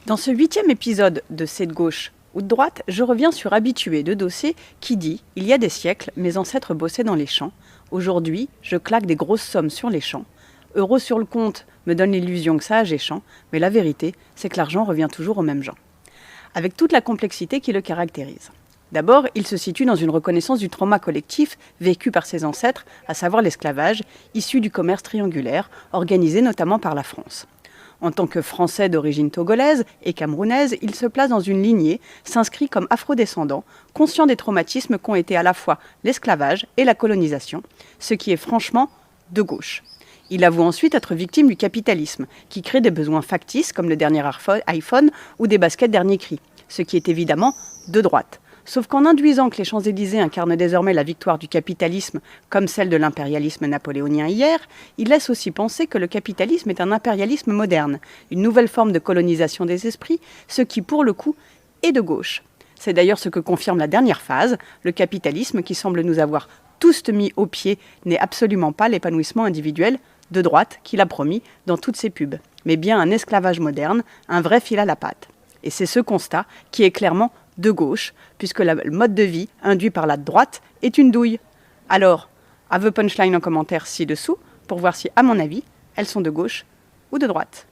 Dans ce 8e épisode de C'est de gauche ou de droite, je reviens sur Habitué de Dossé qui dit « Il y a des siècles, mes ancêtres bossaient dans les champs. Aujourd'hui, je claque des grosses sommes sur les champs. Euros sur le compte me donne l'illusion que ça a géchant, mais la vérité, c'est que l'argent revient toujours aux mêmes gens. » Avec toute la complexité qui le caractérise. D'abord, il se situe dans une reconnaissance du trauma collectif vécu par ses ancêtres, à savoir l'esclavage, issu du commerce triangulaire, organisé notamment par la France. En tant que Français d'origine togolaise et camerounaise, il se place dans une lignée, s'inscrit comme afrodescendant, conscient des traumatismes qu'ont été à la fois l'esclavage et la colonisation, ce qui est franchement de gauche. Il avoue ensuite être victime du capitalisme, qui crée des besoins factices comme le dernier iPhone ou des baskets dernier cri, ce qui est évidemment de droite. Sauf qu'en induisant que les Champs-Élysées incarnent désormais la victoire du capitalisme comme celle de l'impérialisme napoléonien hier, il laisse aussi penser que le capitalisme est un impérialisme moderne, une nouvelle forme de colonisation des esprits, ce qui pour le coup est de gauche. C'est d'ailleurs ce que confirme la dernière phase, le capitalisme qui semble nous avoir tous mis au pied n'est absolument pas l'épanouissement individuel de droite qu'il a promis dans toutes ses pubs, mais bien un esclavage moderne, un vrai fil à la patte. Et c'est ce constat qui est clairement de gauche, puisque le mode de vie induit par la droite est une douille. Alors, aveu punchline en commentaire ci-dessous, pour voir si, à mon avis, elles sont de gauche ou de droite.